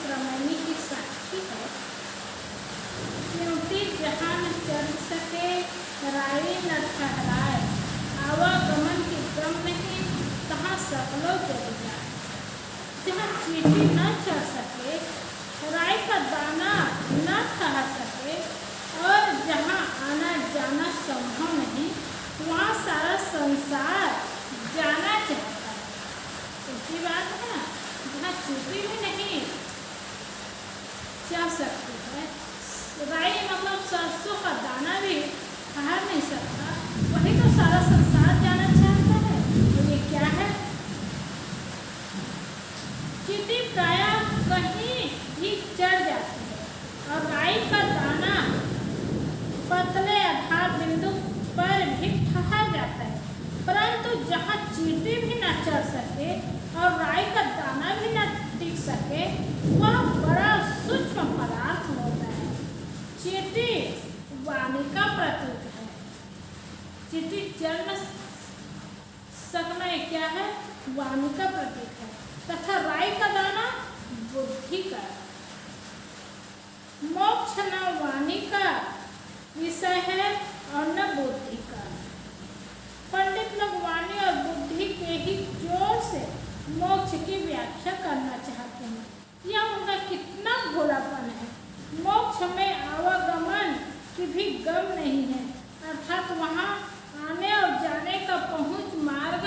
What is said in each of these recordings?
श्रमणी की साक्षी है। क्योंकि जहाँ न चढ़ सके राई न ठहराए, आवागमन की गम नहीं तहाँ सकलो जग जाए। जहाँ चींटी न चढ़ सके, राई का दाना न ठहर सके और जहाँ आना जाना संभव नहीं, वहाँ सारा संसार जाना चाहता है। ऐसी बात है ना, जहाँ चींटी भी नहीं चढ़ सकती है, राई मतलब सरसों का दाना भी ठहर नहीं सकता, वही तो सारा संसार जाना चाहता है। तो ये क्या है? चींटी प्रायः कहीं भी चढ़ जाती है और राई का दाना पतले आधार बिंदु पर भी ठहर जाता है, परंतु जहाँ चींटी भी न चढ़ सके और राई का दाना भी न टिक सके, वह बड़ा सूक्ष्म पदार्थ होता है। चींटी वाणी का प्रतीक है। चींटी चढ़ न सकना क्या है? वाणी का प्रतीक है, तथा राई का दाना बुद्धि का। मोक्ष न वाणी का विषय है और न बुद्धि का। पंडित लोग वाणी और बुद्धि के ही जोर से मोक्ष की व्याख्या करना चाहते हैं। यह उनका कितना भोलापन है। मोक्ष में आवागमन की भी गम नहीं है, अर्थात वहाँ आने और जाने का पहुँच मार्ग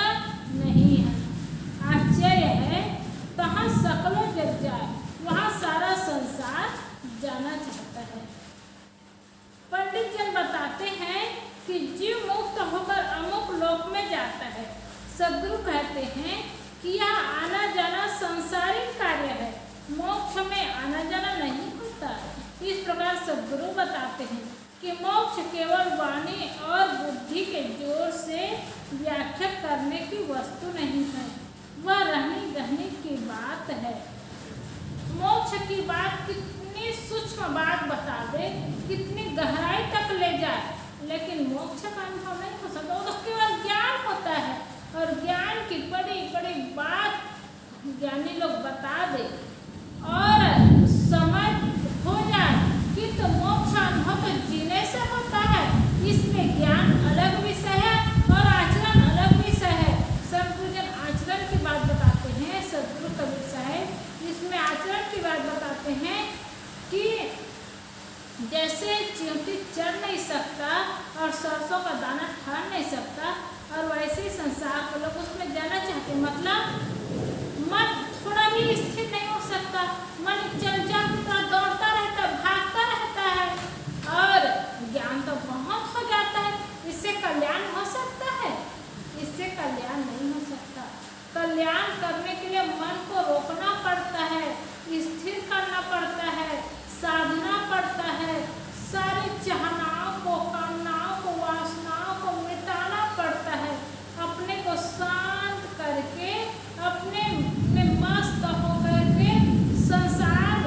नहीं है। आश्चर्य है, तहाँ सकलो जग जाए, वहाँ सारा संसार जाना चाहता है। पंडित जन बताते हैं कि जीव मुक्त होकर अमुक लोक में जाता है। सद्गुरु कहते हैं कि यह आना जाना संसारिक कार्य है, मोक्ष में आना जाना नहीं होता। इस प्रकार सद्गुरु बताते हैं कि मोक्ष केवल वाणी और बुद्धि के जोर से व्याख्या करने की वस्तु नहीं है, वह रहनी गहनी की बात है। मोक्ष की बात कितनी सूक्ष्म बात बता दे, कितनी गहराई तक ले जाए, लेकिन मोक्ष का अनुभव नहीं हो सकता। वो तो केवल ज्ञान होता है, और ज्ञान की बड़ी बड़ी बात ज्ञानी लोग बता दे और समझ हो जाए कि तो मोक्ष अनुभव तो जीने से होता है। इसमें ज्ञान अलग विषय है और आचरण अलग विषय है। सद्गुरुजन आचरण की बात बताते हैं, सद्गुरु कबीर साहब इसमें आचरण की बात बताते हैं कि जैसे चींटी चढ़ नहीं सकता और सरसों का दाना ठहर नहीं सकता, और वैसे ही संसार को लोग उसमें जाना चाहते। मतलब मन थोड़ा भी स्थिर नहीं हो सकता, मन चलता दौड़ता रहता, भागता रहता है, और ज्ञान तो बहुत हो जाता है। इससे कल्याण हो सकता है? इससे कल्याण नहीं हो सकता। कल्याण करने के लिए मन को रोकना पड़ता है, स्थिर करना पड़ता है, साधना पड़ता है, सारी चाहनाओं को, कामनाओं को, वासनाओं को मिटाना पड़ता है, अपने को शांत करके, अपने में मस्त होकर के संसार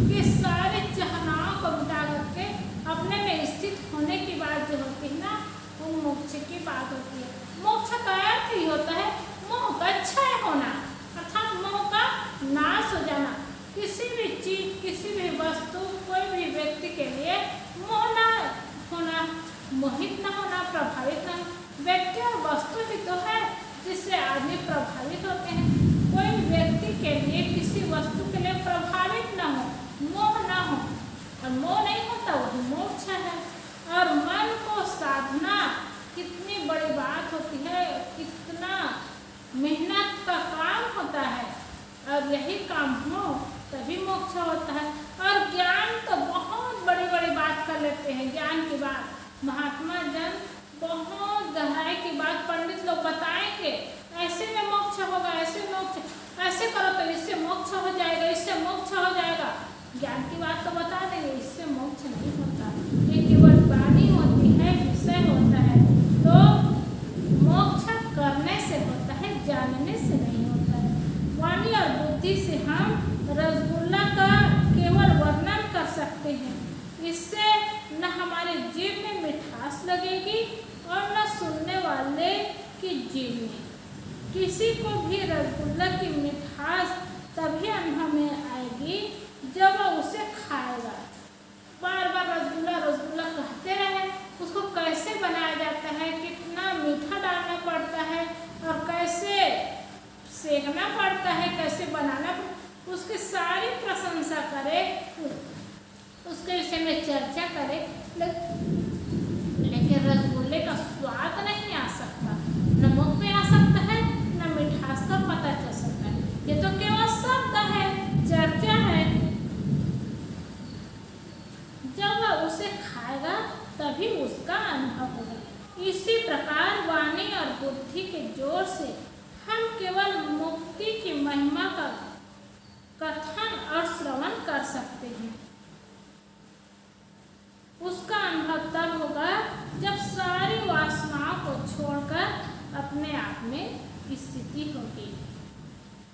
की सारी चाहनाओं को मिटा करके अपने में स्थित होने की बात जो होती है ना, वो मोक्ष की बात होती है। मोक्ष का अर्थ ही होता है मोह का क्षय होना, अर्थात मोह का नाश हो जाना। किसी भी चीज, किसी भी वस्तु, कोई भी व्यक्ति के लिए मोह न होना, मोहित न होना, प्रभावित न होना। व्यक्ति और वस्तु ही तो है जिससे आदमी प्रभावित होते हैं। कोई व्यक्ति के लिए, किसी वस्तु के लिए प्रभावित न हो, मोह न हो, और मोह नहीं होता वही मोक्ष है। और मन को साधना कितनी बड़ी बात होती है, कितना मेहनत का काम होता है, और यही काम हो तभी मोक्ष होता है। और ज्ञान तो बहुत बड़ी बड़ी बात कर लेते हैं। ज्ञान की बात महात्मा जन बहुत गहराई की बात पंडित लोग बताएंगे, ऐसे में मोक्ष होगा, ऐसे मोक्ष, ऐसे करो तो इससे मोक्ष हो जाएगा, इससे मोक्ष हो जाएगा। ज्ञान की बात तो बता देंगे, इससे मोक्ष नहीं होता। ये केवल वाणी होती है, विषय होता है। तो मोक्ष करने से होता है, जानने से नहीं होता है। वाणी और बुद्धि से हम रसगुल्ला का केवल वर्णन कर सकते हैं, इससे न हमारे जीव में मिठास लगेगी और न सुनने वाले की जीव में। किसी को भी रसगुल्ला की मिठास तभी अनुभव में आएगी उसकी सारी प्रशंसा करे, उसके विषय में चर्चा करे, लेकिन रसगुल्ले का स्वाद नहीं आ सकता, न मुख में आ सकता है, न मिठास का पता चल सकता है। ये तो केवल शब्द है, चर्चा है। जब वह उसे खाएगा तभी उसका अनुभव होगा। इसी प्रकार वाणी और बुद्धि के जोर से हम केवल मुक्ति की महिमा का कथन और श्रवण कर सकते हैं। उसका अनुभव तब होगा जब सारी वासनाओं को छोड़कर अपने आप में स्थिति होगी।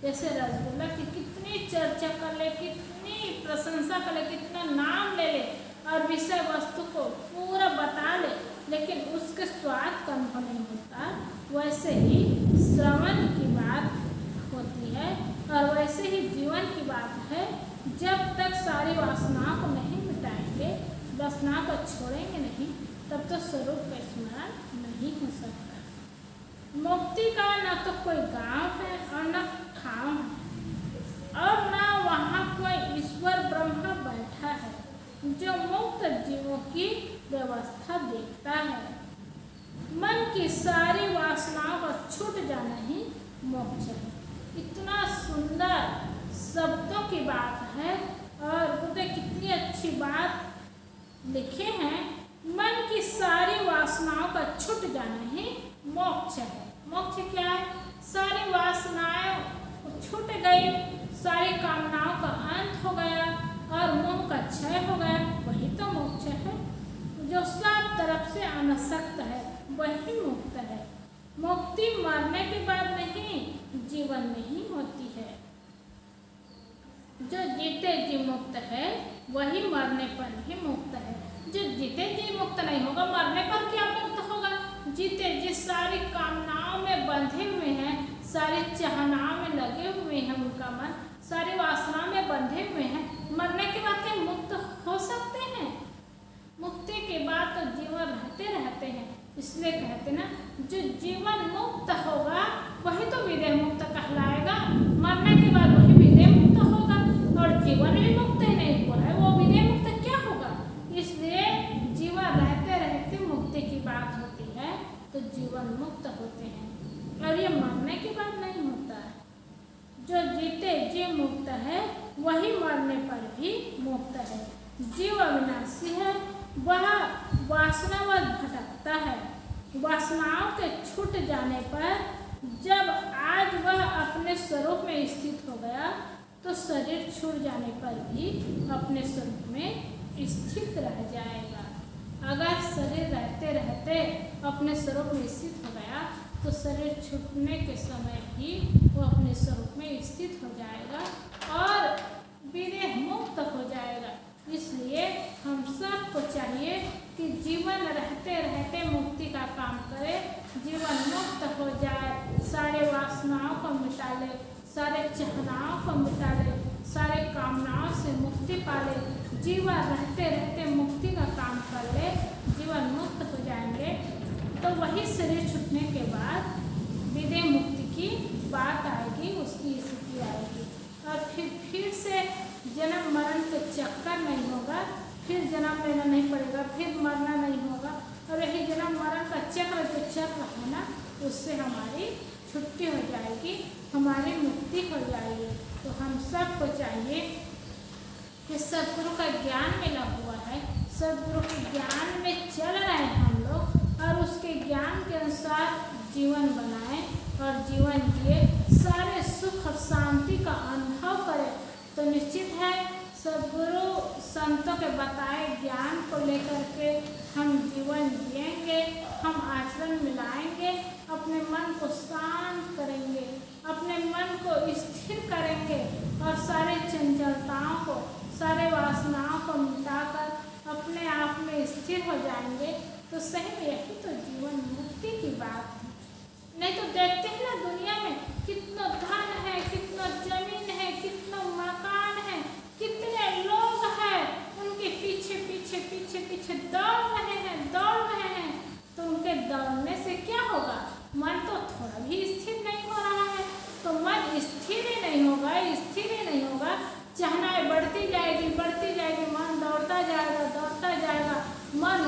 जैसे रसगुल्ला की कितनी चर्चा कर ले, कितनी प्रशंसा कर ले, कितना नाम ले ले और विषय वस्तु को पूरा बता ले, लेकिन उसके स्वाद का अनुभव नहीं होता, वैसे ही श्रवण की बात होती है और वैसे ही जीवन की बात है। जब तक सारी वासनाओं को नहीं मिटाएंगे, वासनाओं को छोड़ेंगे नहीं, तब तो स्वरूप का स्मरण नहीं हो सकता। मुक्ति का न तो कोई गांव है और न ठाव है और न वहाँ कोई ईश्वर ब्रह्मा बैठा है जो मुक्त जीवों की व्यवस्था देखता है। मन की सारी वासनाओं का छूट जाना ही मोक्ष है। इतना सुंदर शब्दों की बात है और बोलते कितनी अच्छी बात लिखे हैं। मन की सारी वासनाओं का छूट जाना ही मोक्ष है। मोक्ष क्या है? सारी वासनाएं छूट गई, सारी कामनाओं का अंत हो गया और मोह का क्षय हो गया, वही तो मोक्ष है। जो सब तरफ से अनासक्त है वही मुक्त है। मुक्ति मरने के बाद नहीं, जीवन में ही होती है। जो जीते जी मुक्त है वही मरने पर ही मुक्त है। जो जीते जी मुक्त नहीं होगा, मरने पर क्या मुक्त होगा? जीते जी सारी कामनाओं में बंधे हुए हैं, सारी चाहनाओं में लगे हुए हैं, उनका मन सारी वासनाओं में बंधे हुए हैं, मरने के बाद क्या मुक्त हो सकते हैं? मुक्ति के बाद तो जीवन रहते रहते हैं। इसलिए कहते ना, जो जीवन मुक्त होगा वही तो विदेह मुक्त कहलाएगा। मरने के बाद वही विदेह मुक्त होगा और जीवन भी मुक्त ही नहीं हुआ है, वो विदेह मुक्त क्या होगा? इसलिए जीवन रहते रहते मुक्ति की बात होती है तो जीवन मुक्त होते हैं और ये मरने के बाद नहीं होता है। जो जीते जी मुक्त है वही मरने पर भी मुक्त है। जीव अविनाशी है, वह वासनावश भटकता है। वासनाओं के छूट जाने पर जब आज वह अपने स्वरूप में स्थित हो गया तो शरीर छूट जाने पर भी अपने स्वरूप में स्थित रह जाएगा। अगर शरीर रहते रहते अपने स्वरूप में स्थित हो गया तो शरीर छूटने के समय ही वो अपने स्वरूप में स्थित हो जाएगा और विदेह मुक्त हो जाएगा। इसलिए हम सबको चाहिए कि जीवन रहते रहते मुक्ति का काम करें, जीवन मुक्त हो जाए, सारे वासनाओं को मिटा ले, सारे चाहनाओं को मिटा ले, सारे कामनाओं से मुक्ति पा ले, जीवन रहते रहते मुक्ति का काम कर ले, जीवन मुक्त हो जाएंगे। तो वही शरीर छूटने के बाद विदेह मुक्ति की बात आएगी, उसकी स्थिति आएगी और फिर से जन्म मरण के चक्कर नहीं होगा, फिर जन्म लेना नहीं पड़ेगा, फिर मरना नहीं होगा और यही जन्म मरण का चक्र जो चल रहा है ना, उससे हमारी छुट्टी हो जाएगी, हमारी मुक्ति हो जाएगी। तो हम सबको चाहिए कि सदगुरु का ज्ञान मिला हुआ है, सदगुरु के ज्ञान में चल रहे हैं हम लोग और उसके ज्ञान के अनुसार जीवन बनाएं और जीवन जिए, सारे सुख और शांति का अनुभव करें। तो निश्चित है सदगुरु संतों के बताए ज्ञान को लेकर के हम जीवन जिएंगे, हम आचरण मिलाएंगे, अपने मन को शांत करेंगे, अपने मन को स्थिर करेंगे और सारे चंचलताओं को, सारे वासनाओं को मिटाकर अपने आप में स्थिर हो जाएंगे। तो सही में यही तो जीवन मुक्ति की बात है। नहीं तो देखते हैं ना दुनिया में कितना धन है, कितना जमीन है, कितना मकान है, कितने लोग हैं, उनके पीछे पीछे पीछे पीछे दौड़ रहे हैं। तो उनके दौड़ने से क्या होगा? मन तो थोड़ा भी स्थिर नहीं हो रहा है। तो मन स्थिर ही नहीं होगा, स्थिर ही नहीं होगा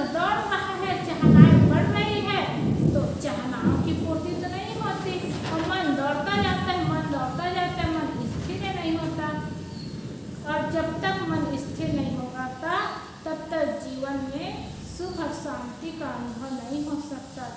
दौड़ रहा है, चाहनाएं बढ़ रही है, तो चाहनाओं की पूर्ति तो नहीं होती और मन दौड़ता जाता है, मन स्थिर नहीं होता। और जब तक मन स्थिर नहीं होगा तब तक जीवन में सुख और शांति का अनुभव नहीं हो सकता।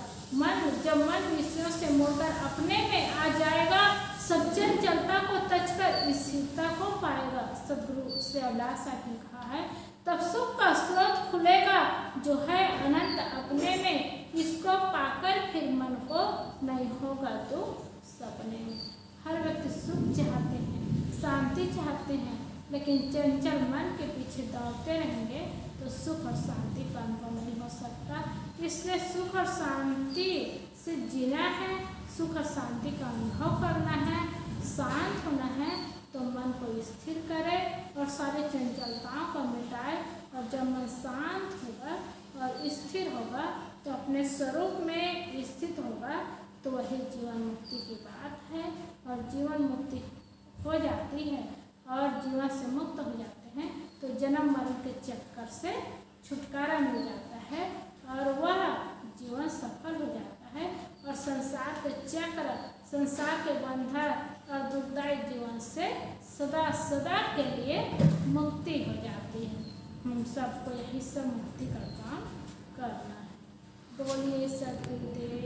जब मन विषयों से मुड़कर अपने में आ जाएगा, सब चंचलता को तजकर स्थिरता को पाएगा, सदगुरु श्री अभिलाष ने कहा है। तब सुख का स्रोत खुलेगा जो है अनंत अपने में, इसको पाकर फिर मन को नहीं होगा तो सपने में। हर व्यक्ति सुख चाहते हैं, शांति चाहते हैं, लेकिन चंचल मन के पीछे दौड़ते रहेंगे तो सुख और शांति का अनुभव नहीं हो सकता। इसलिए सुख और शांति से जीना है, सुख और शांति का अनुभव करना है, शांत होना है, तो मन को स्थिर करे और सारे चंचलताओं को मिटाए। और जब मन शांत होगा और स्थिर होगा तो अपने स्वरूप में स्थित होगा, तो वही जीवन मुक्ति की बात है। और जीवन मुक्ति हो जाती है और जीवन से मुक्त हो जाते हैं तो जन्म मरण के चक्कर से छुटकारा मिल जाता है और वह जीवन सफल हो जाता है और संसार के चक्र, संसार के बंधन और दुखदायी जीवन से सदा सदा के लिए मुक्ति हो जाती है। हम सबको यही सब मुक्ति का काम करना है। बोलिए सद्गुरुदेव।